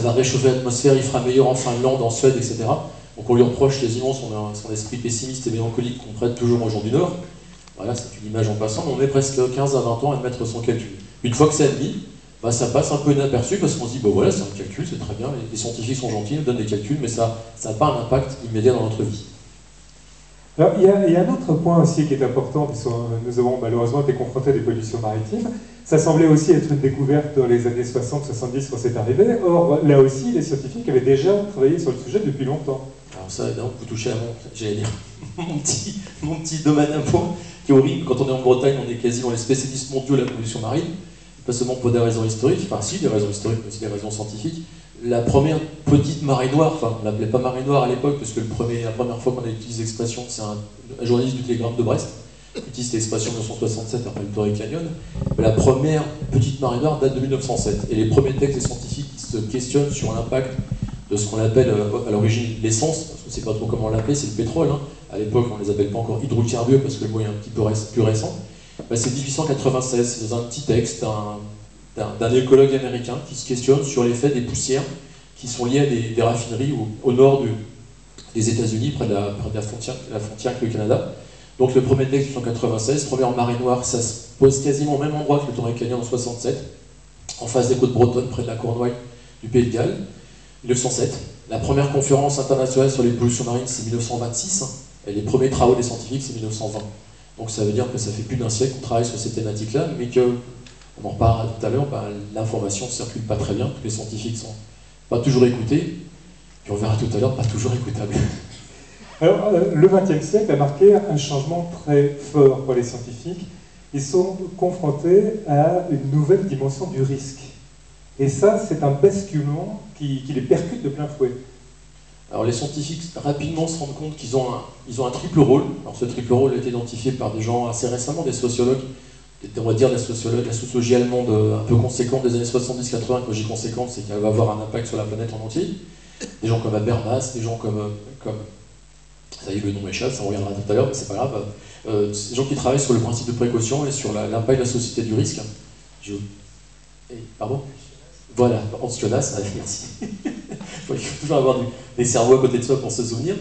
va réchauffer l'atmosphère, il fera meilleur en Finlande, en Suède, etc. Donc on lui reproche quasiment son esprit pessimiste et mélancolique qu'on prête toujours aux gens du Nord. Voilà, c'est une image en passant, mais on met presque 15 à 20 ans à admettre son calcul. Une fois que c'est admis, bah, ça passe un peu inaperçu parce qu'on se dit, bon voilà, c'est un calcul, c'est très bien, les scientifiques sont gentils, ils nous donnent des calculs, mais ça n'a pas un impact immédiat dans notre vie. Alors, il y a un autre point aussi qui est important, puisque nous avons malheureusement été confrontés à des pollutions maritimes. Ça semblait aussi être une découverte dans les années 60-70 quand c'est arrivé. Or, là aussi, les scientifiques avaient déjà travaillé sur le sujet depuis longtemps. Alors ça, évidemment, vous touchez à j'allais dire, mon petit domaine à moi, qui est horrible. Quand on est en Bretagne, on est quasiment les spécialistes mondiaux de la pollution marine, pas seulement pour des raisons historiques, enfin si, des raisons historiques, mais aussi des raisons scientifiques. La première petite marée noire, enfin on ne l'appelait pas marée noire à l'époque, parce que la première fois qu'on a utilisé l'expression, c'est un journaliste du Télégramme de Brest, qui utilise cette expression en 1967 après le Torrey Canyon. Mais la première petite marée noire date de 1907, et les premiers textes des scientifiques qui se questionnent sur l'impact de ce qu'on appelle à l'origine l'essence, parce qu'on ne sait pas trop comment l'appeler, c'est le pétrole. Hein. À l'époque, on ne les appelle pas encore hydrocarbures, parce que le mot est un petit peu plus récent. Ben, c'est 1896, c'est dans un petit texte d'un écologue américain qui se questionne sur l'effet des poussières qui sont liées à des raffineries au nord des États-Unis, près de la frontière avec le Canada. Donc le premier texte, 1896, première marée noire, ça se pose quasiment au même endroit que le Torrey Canyon en 67, en face des côtes bretonnes, près de la Cornouaille du Pays de Galles. 1907. La première conférence internationale sur les pollutions marines, c'est 1926, hein, et les premiers travaux des scientifiques, c'est 1920. Donc ça veut dire que ça fait plus d'un siècle qu'on travaille sur ces thématiques-là, mais que, on en reparlera tout à l'heure, ben, l'information ne circule pas très bien, que les scientifiques ne sont pas toujours écoutés, puis on verra tout à l'heure, pas toujours écoutables. Alors, le XXe siècle a marqué un changement très fort pour les scientifiques. Ils sont confrontés à une nouvelle dimension du risque. Et ça, c'est un basculement qui les percute de plein fouet. Alors les scientifiques rapidement se rendent compte qu'ils ont un triple rôle. Alors ce triple rôle a été identifié par des gens assez récemment, des sociologues, on va dire la sociologie allemande un peu conséquente des années 70-80. Quand je dis conséquente, c'est qu'elle va avoir un impact sur la planète en entier. Des gens comme Habermas, des gens comme ça y est, le nom m'échappe, ça on regardera tout à l'heure, mais c'est pas grave. Des gens qui travaillent sur le principe de précaution et sur l'impact de la société du risque. Pardon ? Voilà, Hans Jonas, merci. Il faut toujours avoir des cerveaux à côté de soi pour se souvenir.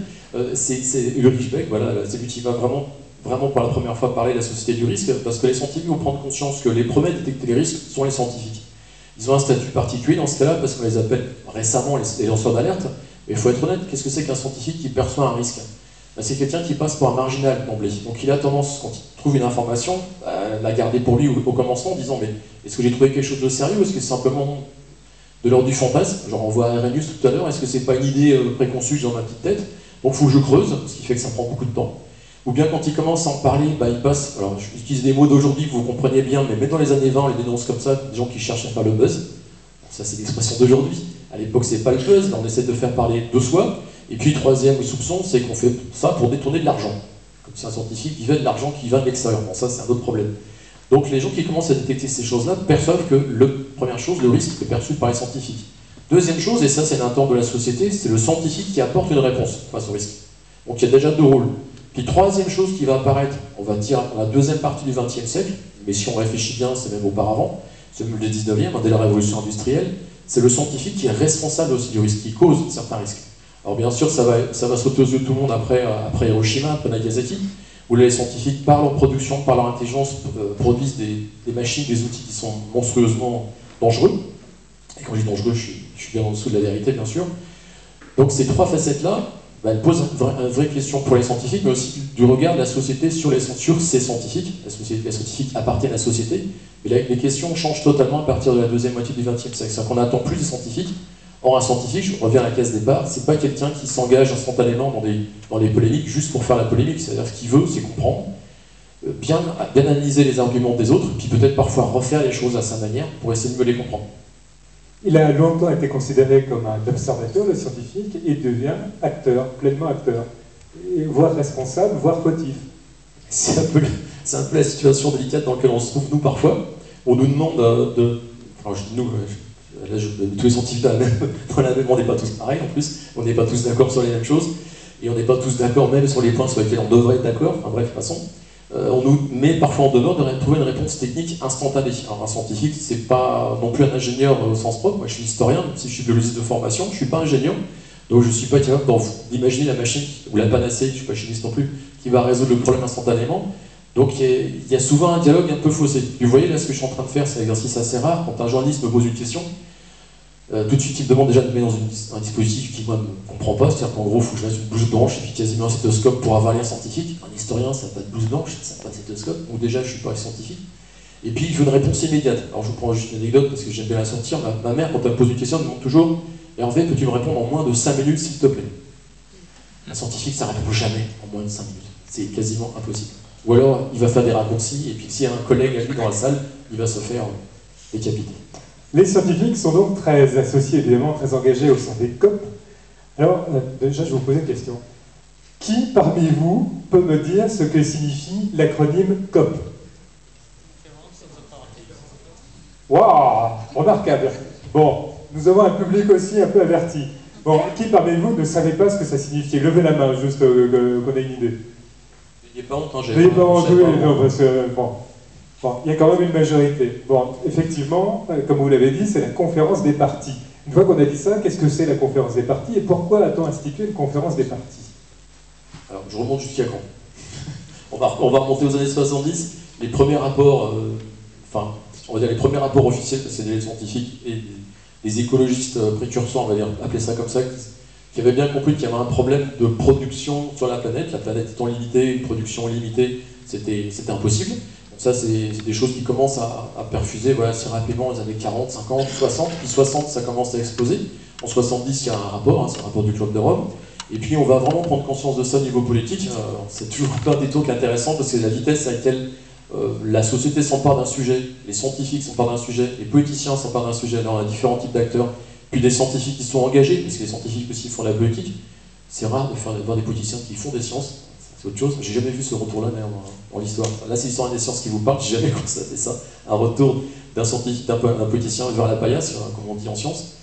C'est Ulrich Beck, voilà, c'est lui qui va vraiment pour la première fois parler de la société du risque, parce que les scientifiques vont prendre conscience que les premiers à détecter les risques sont les scientifiques. Ils ont un statut particulier dans ce cas-là, parce qu'on les appelle récemment les lanceurs d'alerte. Mais il faut être honnête, qu'est-ce que c'est qu'un scientifique qui perçoit un risque ? Ben, c'est quelqu'un qui passe pour un marginal d'emblée. Donc il a tendance, quand il trouve une information, à la garder pour lui au commencement, en disant « mais est-ce que j'ai trouvé quelque chose de sérieux ou est-ce que c'est simplement de l'ordre du fantasme, je renvoie à Arrhenius tout à l'heure, est-ce que c'est pas une idée préconçue dans ma petite tête? Donc il faut que je creuse, ce qui fait que ça prend beaucoup de temps. Ou bien quand il commence à en parler, bah, il passe, alors j'utilise des mots d'aujourd'hui que vous compreniez bien, mais même dans les années 20, on les dénonce comme ça, des gens qui cherchent à faire le buzz. Bon, ça c'est l'expression d'aujourd'hui. À l'époque c'est pas le buzz, mais on essaie de faire parler de soi. Et puis troisième soupçon, c'est qu'on fait ça pour détourner de l'argent. Comme si un scientifique vivait de l'argent qui vient de l'extérieur. Bon, ça c'est un autre problème. Donc les gens qui commencent à détecter ces choses-là perçoivent que, première chose, le risque est perçu par les scientifiques. Deuxième chose, et ça c'est l'attente de la société, c'est le scientifique qui apporte une réponse face au risque. Donc il y a déjà deux rôles. Puis troisième chose qui va apparaître, on va dire dans la deuxième partie du XXe siècle, mais si on réfléchit bien, c'est même auparavant, c'est même le 19e, dès la révolution industrielle, c'est le scientifique qui est responsable aussi du risque, qui cause certains risques. Alors bien sûr, ça va sauter aux yeux de tout le monde après Hiroshima, après Nagasaki, où les scientifiques, par leur production, par leur intelligence, produisent des machines, des outils qui sont monstrueusement dangereux. Et quand je dis dangereux, je suis bien en dessous de la vérité, bien sûr. Donc ces trois facettes-là, bah, elles posent une vraie question pour les scientifiques, mais aussi du regard de la société sur ces scientifiques. Les scientifiques appartiennent à la société, mais là, les questions changent totalement à partir de la deuxième moitié du XXe siècle. C'est-à-dire qu'on n'attend plus des scientifiques. Or, un scientifique, je reviens à la case départ, c'est pas quelqu'un qui s'engage instantanément dans les polémiques juste pour faire la polémique. C'est-à-dire ce qu'il veut, c'est comprendre, bien analyser les arguments des autres, puis peut-être parfois refaire les choses à sa manière pour essayer de mieux les comprendre. Il a longtemps été considéré comme un observateur, le scientifique, et devient acteur, pleinement acteur, voire responsable, voire fautif. C'est un peu la situation délicate dans laquelle on se trouve, nous, parfois. On nous demande enfin, je dis nous, là, tous les scientifiques on n'est pas tous pareils, en plus. On n'est pas tous d'accord sur les mêmes choses. Et on n'est pas tous d'accord même sur les points sur lesquels on devrait être d'accord. Enfin bref, passons. on nous met parfois en demeure de trouver une réponse technique instantanée. Alors un scientifique, c'est pas non plus un ingénieur au sens propre. Moi, je suis historien, même si je suis biologiste de formation, je suis pas ingénieur, donc je suis pas capable d'imaginer la machine ou la panacée, je suis pas chimiste non plus, qui va résoudre le problème instantanément. Donc il y a souvent un dialogue un peu faussé. Vous voyez là, ce que je suis en train de faire, c'est un exercice assez rare. Quand un journaliste me pose une question, tout de suite, il me demande déjà de mettre dans un dispositif qui, moi, ne comprend pas. C'est-à-dire qu'en gros, il faut que je mette une blouse blanche et puis quasiment un stéthoscope pour avoir un lien scientifique. Un historien, ça n'a pas de blouse blanche, ça n'a pas de stéthoscope. Donc déjà, je ne suis pas scientifique. Et puis, il faut une réponse immédiate. Alors, je vous prends juste une anecdote parce que j'aime bien la sortir. Ma mère, quand elle me pose une question, elle me demande toujours « Hervé, peux-tu me répondre en moins de 5 minutes, s'il te plaît ?» Un scientifique, ça ne répond jamais en moins de 5 minutes. C'est quasiment impossible. Ou alors, il va faire des raccourcis, et puis s'il y a un collègue à lui dans la salle, il va se faire décapiter. Les scientifiques sont donc très associés, évidemment, très engagés au sein des COP. Alors, déjà, je vais vous poser une question. Qui, parmi vous, peut me dire ce que signifie l'acronyme COP? Waouh, remarquable. Bon, nous avons un public aussi un peu averti. Bon, qui parmi vous ne savait pas ce que ça signifiait? Levez la main, juste qu'on ait une idée. Il n'y a pas honte, hein, j'ai pas honte, non, parce que, bon, il y a quand même une majorité. Bon, effectivement, comme vous l'avez dit, c'est la conférence des partis. Une fois qu'on a dit ça, qu'est-ce que c'est la conférence des partis et pourquoi a-t-on institué une conférence des partis? Alors, je remonte jusqu'à quand? on va remonter aux années 70. Les premiers rapports, on va dire les premiers rapports officiels, parce que c'est des scientifiques et des écologistes précurseurs, on va dire, appeler ça comme ça, qui avaient bien compris qu'il y avait un problème de production sur la planète étant limitée, une production limitée, c'était impossible. Donc ça, c'est des choses qui commencent à perfuser assez rapidement, les années 40, 50, 60, puis 60, ça commence à exploser. En 70, il y a un rapport, c'est un rapport du Club de Rome, et puis on va vraiment prendre conscience de ça au niveau politique. C'est toujours un peu un détour qui est intéressant, parce que la vitesse à laquelle la société s'empare d'un sujet, les scientifiques s'emparent d'un sujet, les politiciens s'emparent d'un sujet, alors on a différents types d'acteurs, puis des scientifiques qui sont engagés, parce que les scientifiques aussi font de la politique. C'est rare de voir des politiciens qui font des sciences, c'est autre chose. J'ai jamais vu ce retour-là dans l'histoire. Là, c'est l'histoire des sciences qui vous parle, j'ai jamais constaté ça. Un retour d'un scientifique, d'un politicien vers la paillasse, comme on dit en sciences.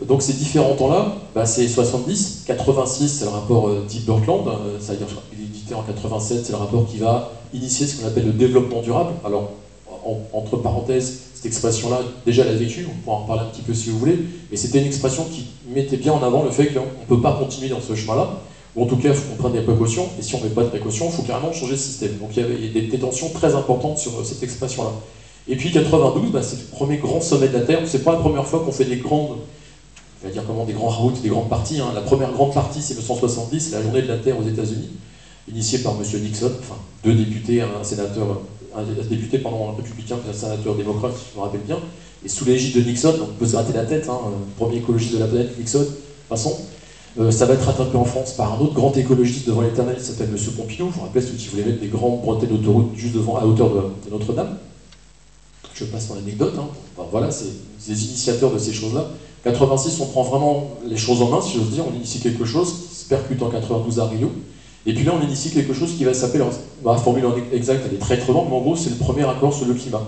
Donc ces différents temps-là, c'est 70, 86, c'est le rapport Deep-Birkeland, c'est-à-dire il est édité en 87, c'est le rapport qui va initier ce qu'on appelle le développement durable. Alors, entre parenthèses, cette expression-là, déjà elle a vécu, on pourra en parler un petit peu si vous voulez, mais c'était une expression qui mettait bien en avant le fait qu'on ne peut pas continuer dans ce chemin-là, ou en tout cas, il faut qu'on prenne des précautions, et si on ne met pas de précautions, il faut carrément changer de système. Donc il y avait des tensions très importantes sur cette expression-là. Et puis 92, c'est le premier grand sommet de la Terre, c'est pas la première fois qu'on fait des grandes, je vais dire comment, des grands routes, des grandes parties. La première grande partie, c'est 1970, c'est la journée de la Terre aux États-Unis, initiée par M. Nixon, deux députés, un sénateur, un député républicain et un sénateur démocrate, si je me rappelle bien, et sous l'égide de Nixon, on peut se gratter la tête, premier écologiste de la planète, Nixon, de toute façon, ça va être rattrapé en France par un autre grand écologiste devant l'éternel qui s'appelle M. Pompidou. Je vous rappelle celui qui voulait mettre des grandes bretelles d'autoroute juste devant, à hauteur de Notre-Dame. Je passe dans l'anecdote. Voilà, c'est les initiateurs de ces choses-là. 86, on prend vraiment les choses en main, si j'ose dire. On initie quelque chose qui se percute en 92 à Rio. Et puis là, on initie quelque chose qui va s'appeler, la formule exacte, elle est très longue, mais en gros, c'est le premier accord sur le climat.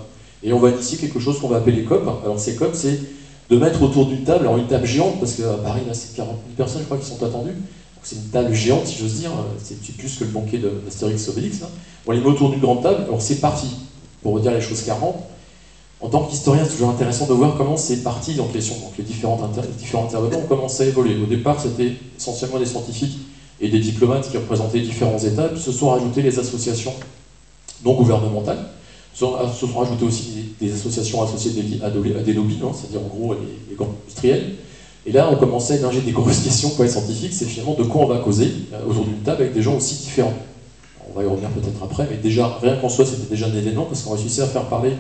Et on va initier quelque chose qu'on va appeler les COP. Alors ces COP, c'est de mettre autour d'une table, alors une table géante, parce qu'à Paris, là, c'est 40 000 personnes, je crois, qui sont attendues. C'est une table géante, si j'ose dire, c'est plus que le banquet d'Astérix Obélix. On les met autour d'une grande table, alors c'est parti, pour redire les choses clairement. En tant qu'historien, c'est toujours intéressant de voir comment c'est parti en question. Donc les différents intervenants ont commencé à évoluer. Au départ, c'était essentiellement des scientifiques et des diplomates qui représentaient différents États, puis se sont rajoutées les associations non gouvernementales. Se sont rajoutées aussi des associations associées à des lobbies, c'est-à-dire en gros les grands industriels. Et là, on commençait à émerger des grosses questions pour les scientifiques, c'est finalement de quoi on va causer autour d'une table avec des gens aussi différents. On va y revenir peut-être après, mais déjà, rien qu'en soi, c'était déjà un événement, parce qu'on réussissait à faire parler,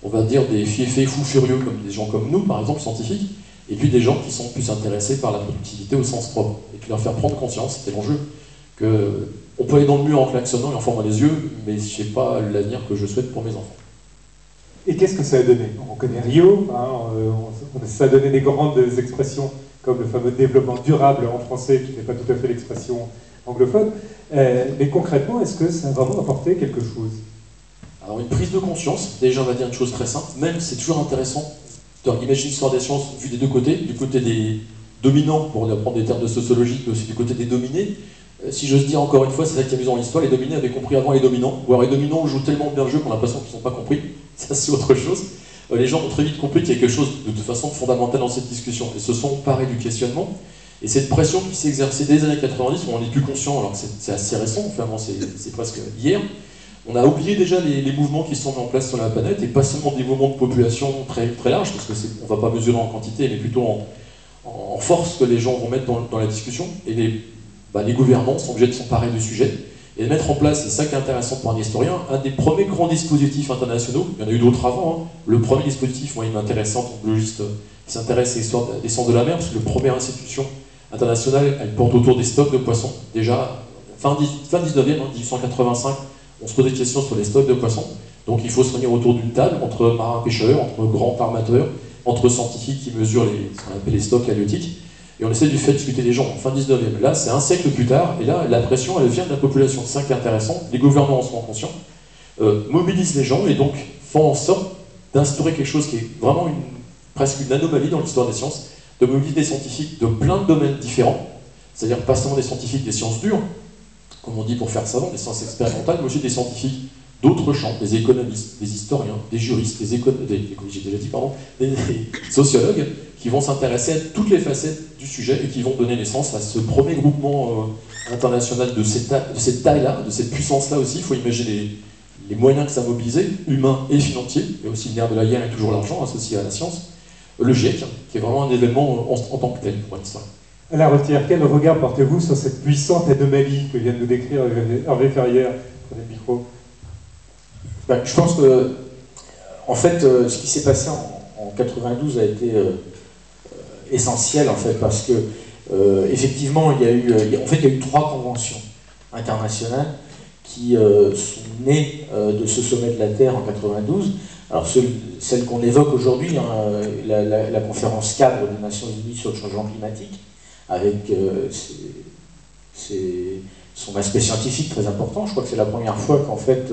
on va dire, des fiefés fous furieux, comme des gens comme nous, par exemple, scientifiques, et puis des gens qui sont plus intéressés par la productivité au sens propre. Et puis leur faire prendre conscience, c'était l'enjeu, qu'on peut aller dans le mur en klaxonnant et en formant les yeux, mais je sais pas l'avenir que je souhaite pour mes enfants. Et qu'est-ce que ça a donné? On connaît Rio, ça a donné des grandes expressions comme le fameux développement durable en français, qui n'est pas tout à fait l'expression anglophone. Mais concrètement, est-ce que ça a vraiment apporté quelque chose? Alors une prise de conscience, déjà on va dire une chose très simple, même c'est toujours intéressant, imagine l'histoire des sciences vue des deux côtés, du côté des dominants, pour prendre des termes de sociologie, mais aussi du côté des dominés. Si j'ose dire encore une fois, c'est ça qui est amusant dans l'histoire, les dominés avaient compris avant les dominants, ou alors les dominants jouent tellement bien le jeu qu'on a l'impression qu'ils n'ont pas compris, ça c'est autre chose. Les gens ont très vite compris qu'il y a quelque chose de toute façon fondamental dans cette discussion, et se sont emparés du questionnement, et cette pression qui s'est exercée dès les années 90, où on est plus conscient, alors que c'est assez récent, enfin c'est presque hier, on a oublié déjà les mouvements qui sont mis en place sur la planète, et pas seulement des mouvements de population très, très larges, parce qu'on ne va pas mesurer en quantité, mais plutôt en force que les gens vont mettre dans la discussion, et les gouvernants sont obligés de s'emparer du sujet, et de mettre en place, c'est ça qui est intéressant pour un historien, un des premiers grands dispositifs internationaux, il y en a eu d'autres avant, hein. Le premier dispositif, moi il m'intéresse en tant que logiste qui s'intéresse à l'histoire des sciences de la mer, parce que la première institution internationale, elle porte autour des stocks de poissons, déjà fin 19e, hein, 1885, on se pose des questions sur les stocks de poissons, donc il faut se réunir autour d'une table, entre marins-pêcheurs, entre grands armateurs, entre scientifiques qui mesurent ce qu'on appelle les stocks halieutiques, et on essaie de faire discuter les gens en fin 19e. Là, c'est un siècle plus tard, et là, la pression, elle vient de la population. C'est ça qui est intéressant. Les gouvernants en sont conscients, mobilisent les gens, et donc font en sorte d'instaurer quelque chose qui est vraiment presque une anomalie dans l'histoire des sciences, de mobiliser des scientifiques de plein de domaines différents, c'est-à-dire pas seulement des scientifiques des sciences dures, comme on dit pour faire savant, des sciences expérimentales, mais aussi des scientifiques d'autres champs, des économistes, des historiens, des juristes, des sociologues, qui vont s'intéresser à toutes les facettes du sujet et qui vont donner naissance à ce premier groupement international de cette taille-là, de cette puissance-là aussi. Il faut imaginer les moyens que ça a mobilisé, humains et financiers, et aussi le nerf de la guerre et toujours l'argent associé à la science. Le GIEC, qui est vraiment un événement en tant que tel pour l'histoire. Alors, Retière, quel regard portez-vous sur cette puissante anomalie que vient de nous décrire Hervé Ferrière? Prenez le micro. Je pense que, en fait, ce qui s'est passé en 92 a été essentiel, en fait, parce que, effectivement, il y a eu 3 conventions internationales qui sont nées de ce sommet de la Terre en 92. Alors, celle qu'on évoque aujourd'hui, hein, la conférence cadre des Nations Unies sur le changement climatique, avec son aspect scientifique très important. Je crois que c'est la première fois qu'en fait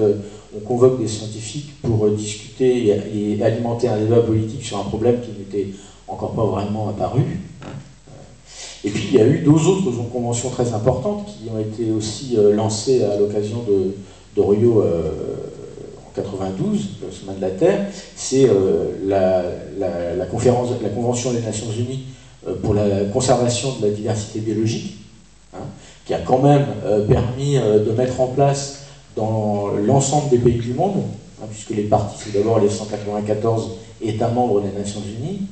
on convoque des scientifiques pour discuter et alimenter un débat politique sur un problème qui n'était encore pas vraiment apparu. Et puis il y a eu 2 autres conventions très importantes qui ont été aussi lancées à l'occasion de Rio en 92, le sommet de la Terre. C'est la Convention des Nations Unies pour la conservation de la diversité biologique, hein, qui a quand même permis de mettre en place dans l'ensemble des pays du monde, hein, puisque les parties, c'est d'abord les 194 États membres des Nations Unies,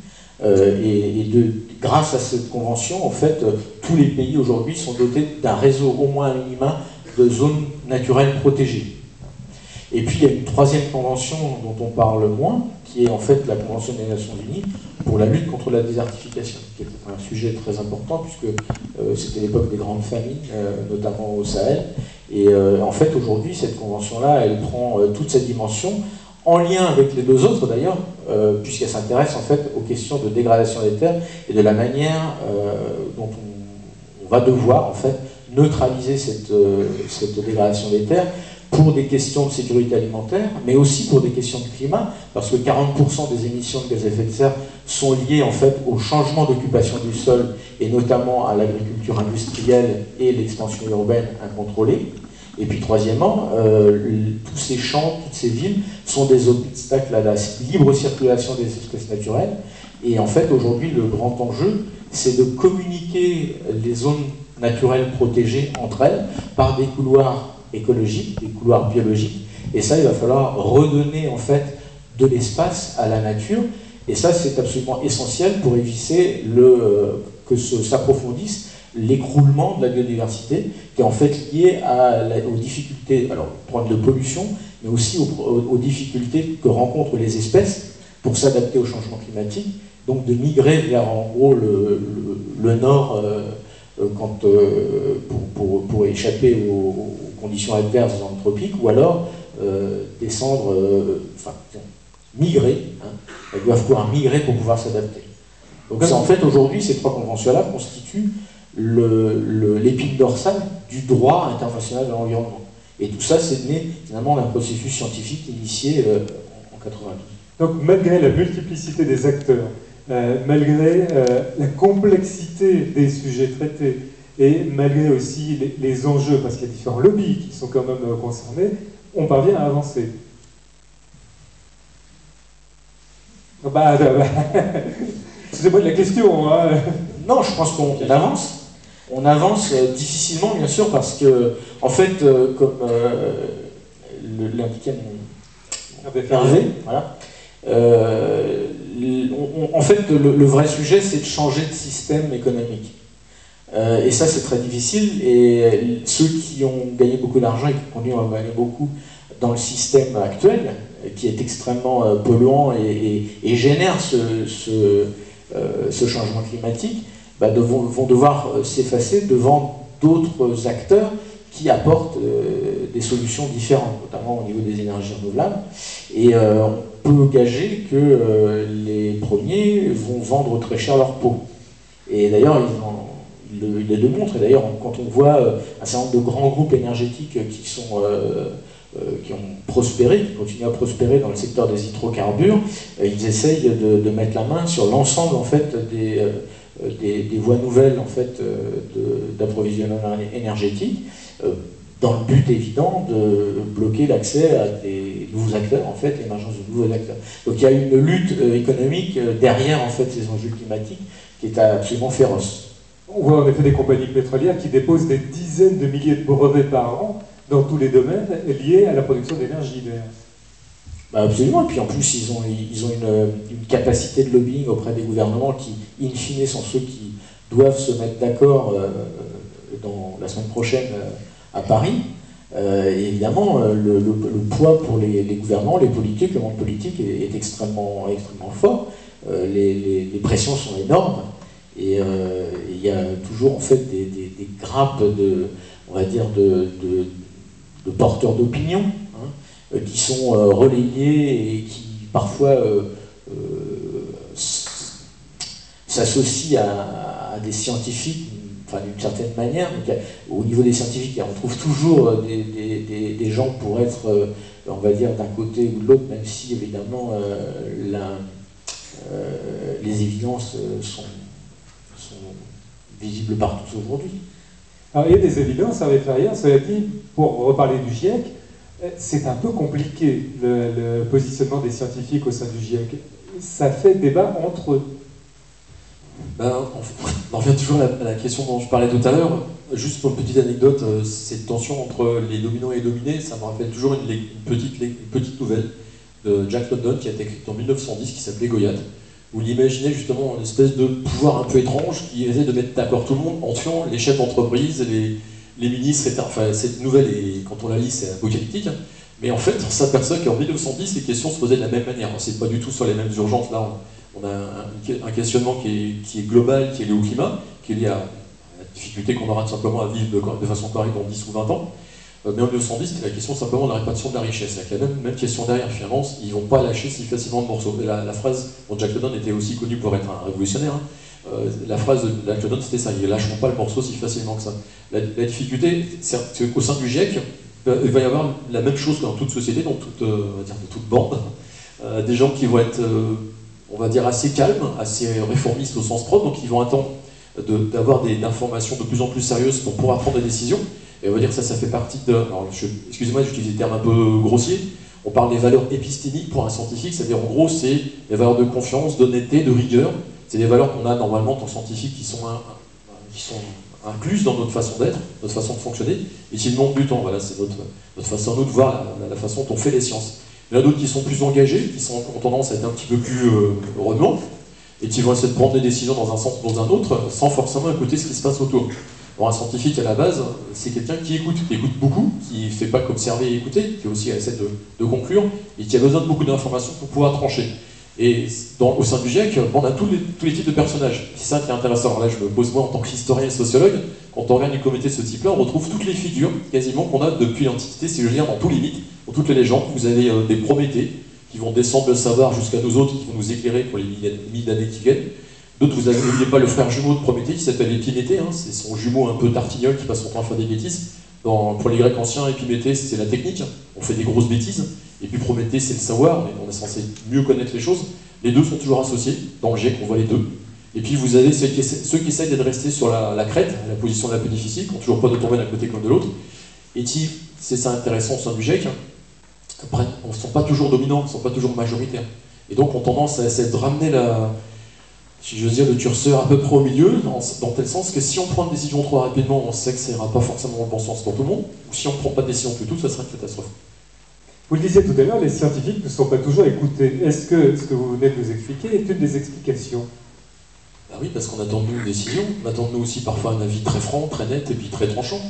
grâce à cette convention, en fait, tous les pays aujourd'hui sont dotés d'un réseau au moins minimum de zones naturelles protégées. Et puis il y a une 3e convention dont on parle moins, qui est en fait la Convention des Nations Unies pour la lutte contre la désertification, qui est un sujet très important puisque c'était l'époque des grandes famines, notamment au Sahel. Et en fait aujourd'hui cette convention-là, elle prend toute sa dimension, en lien avec les 2 autres d'ailleurs, puisqu'elle s'intéresse en fait aux questions de dégradation des terres et de la manière dont on va devoir en fait neutraliser cette dégradation des terres, pour des questions de sécurité alimentaire, mais aussi pour des questions de climat, parce que 40% des émissions de gaz à effet de serre sont liées en fait au changement d'occupation du sol, et notamment à l'agriculture industrielle et l'expansion urbaine incontrôlée. Et puis troisièmement, tous ces champs, toutes ces villes sont des obstacles à la libre circulation des espèces naturelles. Et en fait, aujourd'hui, le grand enjeu, c'est de communiquer les zones naturelles protégées entre elles par des couloirs écologiques, des couloirs biologiques, et ça il va falloir redonner en fait de l'espace à la nature, et ça c'est absolument essentiel pour éviter que s'approfondisse l'écroulement de la biodiversité, qui est en fait lié aux difficultés, alors problème de pollution, mais aussi aux difficultés que rencontrent les espèces pour s'adapter au changement climatique, donc de migrer vers en gros le nord pour échapper aux conditions adverses dans le tropique, ou alors descendre, migrer, hein, elles doivent pouvoir migrer pour pouvoir s'adapter. Donc en fait aujourd'hui ces 3 conventions-là constituent l'épine dorsale du droit international de l'environnement. Et tout ça c'est né finalement d'un processus scientifique initié en 92. Donc malgré la multiplicité des acteurs, malgré la complexité des sujets traités, Et malgré aussi les enjeux, parce qu'il y a différents lobbies qui sont quand même concernés, on parvient à avancer. Excusez-moi de la question. Hein. Non, je pense qu'on avance. On avance difficilement, bien sûr, parce que, en fait, comme l'indiquait mon Hervé, voilà, en fait, le vrai sujet, c'est de changer de système économique. Et ça, c'est très difficile. Et ceux qui ont gagné beaucoup d'argent et qui continuent à gagner beaucoup dans le système actuel, qui est extrêmement polluant et génère ce changement climatique, vont devoir s'effacer devant d'autres acteurs qui apportent des solutions différentes, notamment au niveau des énergies renouvelables. Et on peut gager que les premiers vont vendre très cher leur peau. Et d'ailleurs, ils le démontrent. Et d'ailleurs, quand on voit un certain nombre de grands groupes énergétiques qui ont prospéré, qui continuent à prospérer dans le secteur des hydrocarbures, ils essayent de mettre la main sur l'ensemble en fait, des voies nouvelles en fait, d'approvisionnement énergétique, dans le but évident de bloquer l'accès à des nouveaux acteurs, en fait, l'émergence de nouveaux acteurs. Donc il y a une lutte économique derrière en fait, ces enjeux climatiques qui est absolument féroce. On voit en effet des compagnies pétrolières qui déposent des dizaines de milliers de brevets par an dans tous les domaines liés à la production d'énergie. Absolument, et puis en plus ils ont une capacité de lobbying auprès des gouvernements qui, in fine, sont ceux qui doivent se mettre d'accord dans la semaine prochaine à Paris. Et évidemment, le poids pour les gouvernements, les politiques, le monde politique est extrêmement fort. Les pressions sont énormes. Et il y a toujours en fait des grappes on va dire de porteurs d'opinion hein, qui sont relayés et qui parfois s'associent à des scientifiques, enfin d'une certaine manière. Donc, au niveau des scientifiques, on trouve toujours des gens pour être, on va dire, d'un côté ou de l'autre, même si évidemment les évidences sont visible partout aujourd'hui. Alors, il y a des évidences à référer, cela dit, pour reparler du GIEC, c'est un peu compliqué le positionnement des scientifiques au sein du GIEC. Ça fait débat entre eux. On revient toujours à la question dont je parlais tout à l'heure. Juste pour une petite anecdote, cette tension entre les dominants et les dominés, ça me rappelle toujours une petite nouvelle de Jack London qui a été écrite en 1910 qui s'appelait Goliath, où il imaginait justement une espèce de pouvoir un peu étrange qui essaie de mettre d'accord tout le monde en tuant les chefs d'entreprise, les ministres, etc. Enfin, cette nouvelle, quand on la lit, c'est apocalyptique, hein. Mais en fait, on s'aperçoit qu'en 1910, les questions se posaient de la même manière. C'est pas du tout sur les mêmes urgences. Là, on a un questionnement qui est global, qui est lié au climat, qui est lié à la difficulté qu'on aura tout simplement à vivre de façon correcte dans 10 ou 20 ans. Mais en 1910, c'était la question simplement de la répartition de la richesse. C'est la même question derrière, finalement, ils ne vont pas lâcher si facilement de morceaux. Et la phrase, bon, Jack London était aussi connu pour être un révolutionnaire, hein. La phrase de Jack London, c'était ça, ils ne lâcheront pas le morceau si facilement que ça. La difficulté, c'est qu'au sein du GIEC, il va y avoir la même chose que dans toute société, dans on va dire, de toute bande, des gens qui vont être, on va dire, assez calmes, assez réformistes au sens propre, donc ils vont attendre d'avoir des informations de plus en plus sérieuses pour pouvoir prendre des décisions. Et on va dire que ça fait partie de... Excusez-moi, j'utilise des termes un peu grossiers. On parle des valeurs épistémiques pour un scientifique, c'est-à-dire en gros, c'est les valeurs de confiance, d'honnêteté, de rigueur. C'est des valeurs qu'on a normalement en tant que scientifique qui sont incluses dans notre façon d'être, notre façon de fonctionner, et qui demandent du temps. Voilà, c'est notre façon nous de voir la façon dont on fait les sciences. Il y en a d'autres qui sont plus engagés, qui ont tendance à être un petit peu plus renouants, et qui vont essayer de prendre des décisions dans un sens ou dans un autre, sans forcément écouter ce qui se passe autour. Bon, un scientifique, à la base, c'est quelqu'un qui écoute beaucoup, qui ne fait pas qu'observer et écouter, qui aussi essaie de conclure, et qui a besoin de beaucoup d'informations pour pouvoir trancher. Et au sein du GIEC, on a tous les types de personnages. C'est ça qui est intéressant. Alors là, je me pose moi en tant qu'historien et sociologue, quand on regarde les comités de ce type-là, on retrouve toutes les figures, quasiment, qu'on a depuis l'Antiquité, si je veux dire, dans tous les mythes, dans toutes les légendes. Vous avez des Prométhées, qui vont descendre le savoir jusqu'à nous autres, qui vont nous éclairer pour les milliers d'années qui viennent. D'autres, vous n'oubliez pas le frère jumeau de Prométhée, qui s'appelle Épiméthée, hein, c'est son jumeau un peu tartignol qui passe son temps à faire des bêtises. Pour les Grecs anciens, Épiméthée, c'était la technique, on fait des grosses bêtises, et puis Prométhée, c'est le savoir, on est censé mieux connaître les choses. Les deux sont toujours associés, dans le GIEC, on voit les deux. Et puis vous avez ceux qui essayent de rester sur la crête, la position la plus difficile, qui n'ont toujours pas de tomber d'un côté comme de l'autre, et qui, c'est ça intéressant au sein du GIEC, après, ne sont pas toujours dominants, ne sont pas toujours majoritaires. Et donc ont tendance à essayer de ramener si je veux dire, le curseur à peu près au milieu, dans tel sens que si on prend une décision trop rapidement, on sait que ça ira pas forcément dans le bon sens pour tout le monde, ou si on ne prend pas de décision du tout, ça serait une catastrophe. Vous le disiez tout à l'heure, les scientifiques ne sont pas toujours écoutés. Est-ce que ce que vous venez de nous expliquer est une des explications? Bah oui, parce qu'on attend de nous une décision, on attend de nous aussi parfois un avis très franc, très net et puis très tranchant.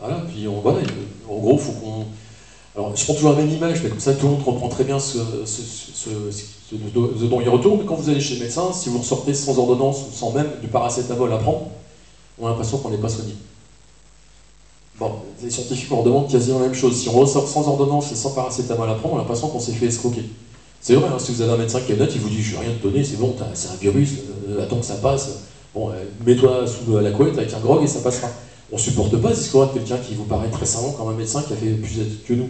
Voilà, puis voilà, en gros, il faut qu'on... Alors, je prends toujours la même image, mais comme ça tout le monde comprend très bien ce dont il retourne. Quand vous allez chez le médecin, si vous ressortez sans ordonnance ou sans même du paracétamol à prendre, on a l'impression qu'on n'est pas soigné. Bon, les scientifiques leur demandent quasiment la même chose. Si on ressort sans ordonnance et sans paracétamol à prendre, on a l'impression qu'on s'est fait escroquer. C'est vrai, hein, si vous avez un médecin qui est honnête, il vous dit je vais rien te donner, c'est bon, c'est un virus, attends que ça passe, bon, mets-toi sous la couette avec un grog et ça passera. On ne supporte pas ce discours de quelqu'un qui vous paraît très savant comme un médecin qui a fait plus d'études que nous.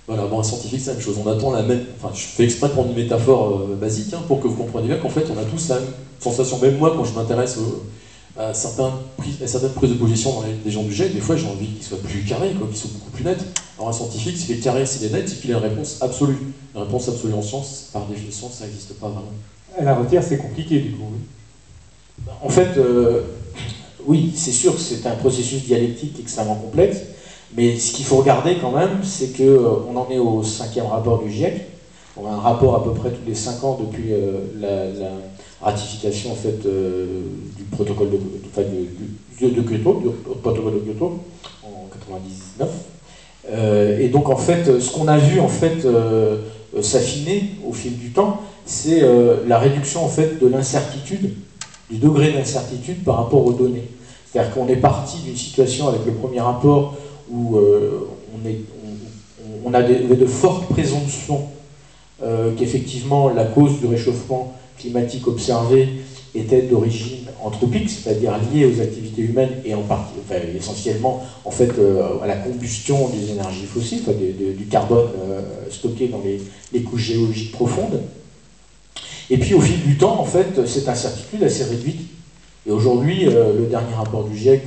Voilà, bon, un scientifique, c'est la même chose. On attend la même. Enfin, je fais exprès de prendre une métaphore basique hein, pour que vous compreniez bien qu'en fait, on a tous la même sensation. Même moi, quand je m'intéresse à certaines prises de position dans les gens du GIEC, des fois, j'ai envie qu'ils soient plus carrés, qu'ils soient beaucoup plus nets. Alors, un scientifique, s'il est carré, s'il est net, c'est qu'il a une réponse absolue. Une réponse absolue en science, par définition, ça n'existe pas vraiment. À la retirre, c'est compliqué, du coup. Oui. En fait, oui, c'est sûr que c'est un processus dialectique extrêmement complexe. Mais ce qu'il faut regarder quand même, c'est qu'on en est au 5e rapport du GIEC. On a un rapport à peu près tous les 5 ans depuis la ratification en fait, du protocole de Kyoto, du protocole de Kyoto en 99. Et donc en fait, ce qu'on a vu en fait s'affiner au fil du temps, c'est la réduction en fait de l'incertitude, du degré d'incertitude par rapport aux données. C'est-à-dire qu'on est parti d'une situation avec le premier rapport où on avait de fortes présomptions qu'effectivement la cause du réchauffement climatique observé était d'origine anthropique, c'est-à-dire liée aux activités humaines et en partie, enfin, essentiellement en fait, à la combustion des énergies fossiles, enfin, du carbone stocké dans les couches géologiques profondes. Et puis au fil du temps, en fait, cette incertitude s'est réduite. Et aujourd'hui, le dernier rapport du GIEC,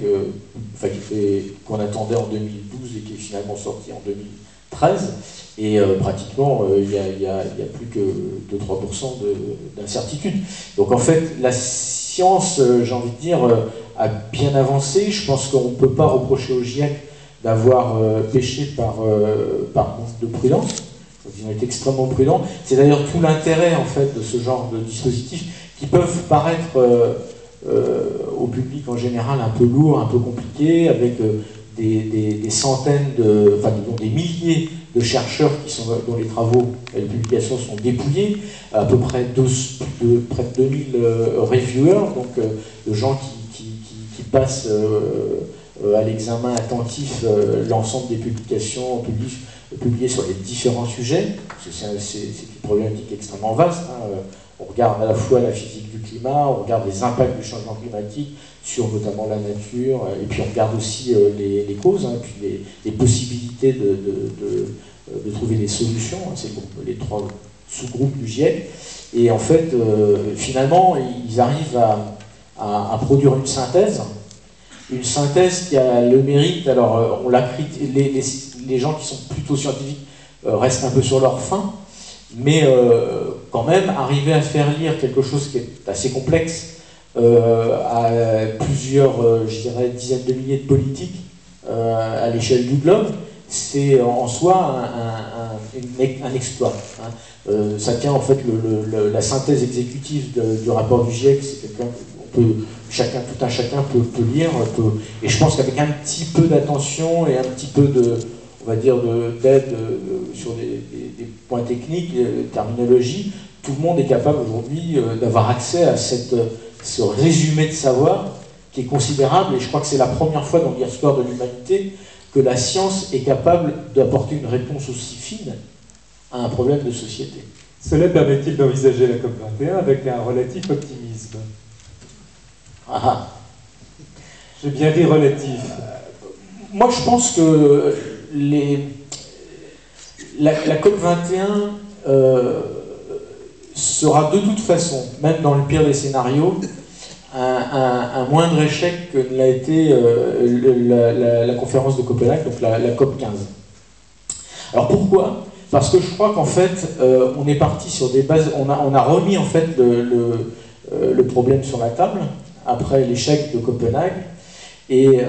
qu'on attendait en 2012 et qui est finalement sorti en 2013, et pratiquement, il n'y a plus que 2-3% d'incertitude. Donc en fait, la science, j'ai envie de dire, a bien avancé. Je pense qu'on ne peut pas reprocher au GIEC d'avoir péché par manque de prudence. Ils ont été extrêmement prudents. C'est d'ailleurs tout l'intérêt en fait de ce genre de dispositifs qui peuvent paraître au public en général un peu lourds, un peu compliqués, avec des centaines, enfin des milliers de chercheurs dont les travaux et les publications sont dépouillés, à peu près près de 2000 reviewers, donc de gens qui passent à l'examen attentif l'ensemble des publications publiées sur les différents sujets. C'est une problématique extrêmement vaste. Hein. On regarde à la fois la physique du climat, on regarde les impacts du changement climatique sur notamment la nature, et puis on regarde aussi les causes, hein, puis les possibilités de trouver des solutions. Hein, c'est les 3 sous-groupes du GIEC. Et en fait, finalement, ils arrivent à produire une synthèse qui a le mérite, alors on l'a les gens qui sont plutôt scientifiques restent un peu sur leur faim, mais quand même arriver à faire lire quelque chose qui est assez complexe à plusieurs, je dirais, dizaines de milliers de politiques à l'échelle du globe, c'est en soi un exploit. Hein. Ça tient en fait la synthèse exécutive du rapport du GIEC, c'est quelqu'un chacun peut lire, et je pense qu'avec un petit peu d'attention et un petit peu on va dire d'aide sur des points techniques, terminologie, tout le monde est capable aujourd'hui d'avoir accès à ce résumé de savoir qui est considérable, et je crois que c'est la première fois dans l'histoire de l'humanité que la science est capable d'apporter une réponse aussi fine à un problème de société. Cela permet-il d'envisager la COP21 avec un relatif optimisme? Ah. J'ai bien dit relatif. Moi, je pense que la COP21 sera de toute façon, même dans le pire des scénarios, un moindre échec que ne l'a été la conférence de Copenhague, donc la COP 15. Alors pourquoi? Parce que je crois qu'en fait, on est parti sur des bases, on a remis en fait le problème sur la table, après l'échec de Copenhague, et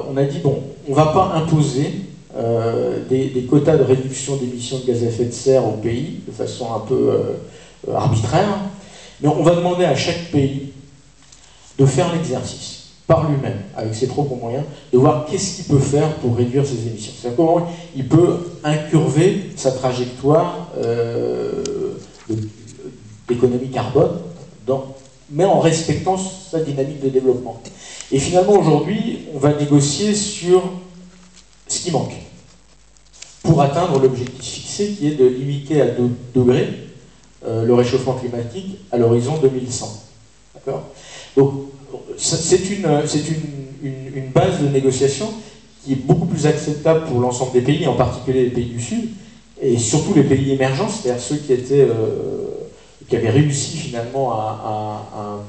on a dit, bon, on ne va pas imposer des quotas de réduction d'émissions de gaz à effet de serre au pays, de façon un peu arbitraire, mais on va demander à chaque pays de faire l'exercice par lui-même, avec ses propres moyens, de voir qu'est-ce qu'il peut faire pour réduire ses émissions. C'est-à-dire comment il peut incurver sa trajectoire d'économie carbone, mais en respectant sa dynamique de développement. Et finalement, aujourd'hui, on va négocier sur ce qui manque pour atteindre l'objectif fixé qui est de limiter à 2 degrés le réchauffement climatique à l'horizon 2100. D'accord ? Donc, c'est une base de négociation qui est beaucoup plus acceptable pour l'ensemble des pays, en particulier les pays du Sud, et surtout les pays émergents, c'est-à-dire ceux qui avaient réussi finalement à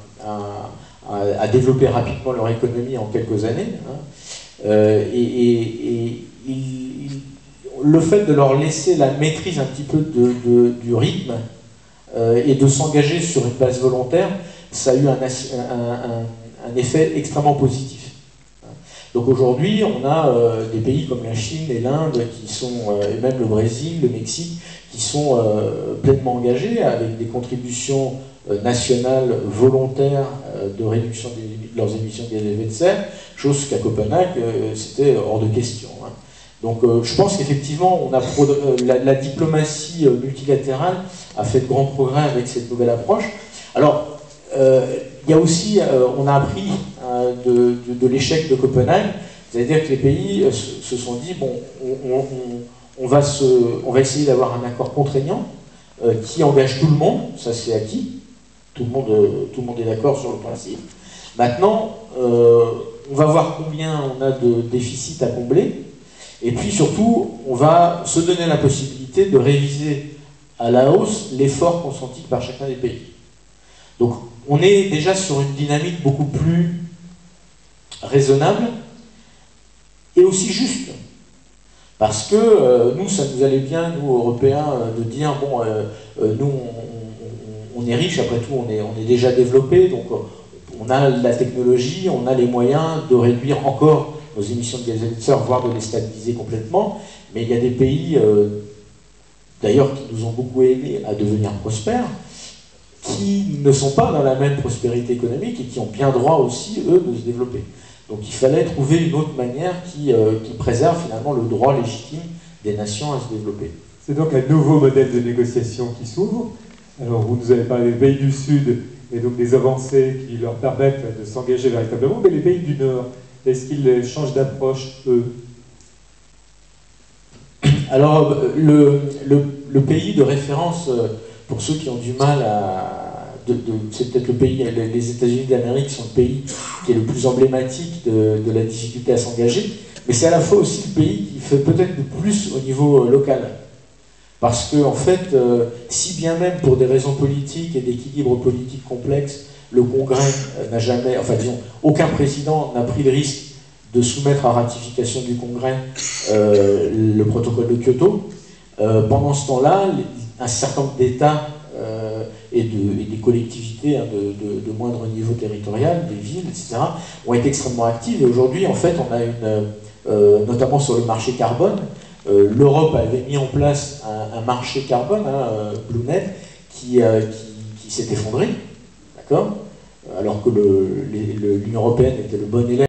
développer rapidement leur économie en quelques années. Hein. Le fait de leur laisser la maîtrise un petit peu du rythme et de s'engager sur une base volontaire, ça a eu un effet extrêmement positif. Donc aujourd'hui, on a des pays comme la Chine et l'Inde, et même le Brésil, le Mexique, qui sont pleinement engagés avec des contributions nationales volontaires de réduction de leurs émissions de gaz à effet de serre, chose qu'à Copenhague, c'était hors de question. Hein. Donc je pense qu'effectivement, la diplomatie multilatérale a fait de grands progrès avec cette nouvelle approche. Alors, il y a aussi, on a appris de l'échec de Copenhague, c'est-à-dire que les pays se sont dit, bon, on va essayer d'avoir un accord contraignant qui engage tout le monde, ça c'est acquis, tout le monde est d'accord sur le principe. Maintenant, on va voir combien on a de déficits à combler, et puis surtout, on va se donner la possibilité de réviser à la hausse l'effort consenti par chacun des pays. Donc, on est déjà sur une dynamique beaucoup plus raisonnable et aussi juste. Parce que nous, ça nous allait bien, nous, Européens, de dire, bon, nous, on est riches, après tout, on est déjà développés, donc on a la technologie, on a les moyens de réduire encore nos émissions de gaz à effet de serre, voire de les stabiliser complètement. Mais il y a des pays, d'ailleurs, qui nous ont beaucoup aidés à devenir prospères, qui ne sont pas dans la même prospérité économique et qui ont bien droit aussi, eux, de se développer. Donc il fallait trouver une autre manière qui préserve finalement le droit légitime des nations à se développer. C'est donc un nouveau modèle de négociation qui s'ouvre. Alors vous nous avez parlé des pays du Sud et donc des avancées qui leur permettent de s'engager véritablement, mais les pays du Nord, est-ce qu'ils changent d'approche, eux? Alors le pays de référence, pour ceux qui ont du mal c'est peut-être le pays, les États-Unis d'Amérique sont le pays qui est le plus emblématique de la difficulté à s'engager, mais c'est à la fois aussi le pays qui fait peut-être le plus au niveau local. Parce que, en fait, si bien même pour des raisons politiques et d'équilibre politique complexe, le Congrès n'a jamais, enfin disons, aucun président n'a pris le risque de soumettre à ratification du Congrès le protocole de Kyoto, pendant ce temps-là, un certain nombre d'États et des collectivités de moindre niveau territorial, des villes, etc., ont été extrêmement actives. Et aujourd'hui, en fait, on a notamment sur le marché carbone, l'Europe avait mis en place un marché carbone, BlueNet, qui s'est effondré, d'accord ? Alors que l'Union européenne était le bon élève.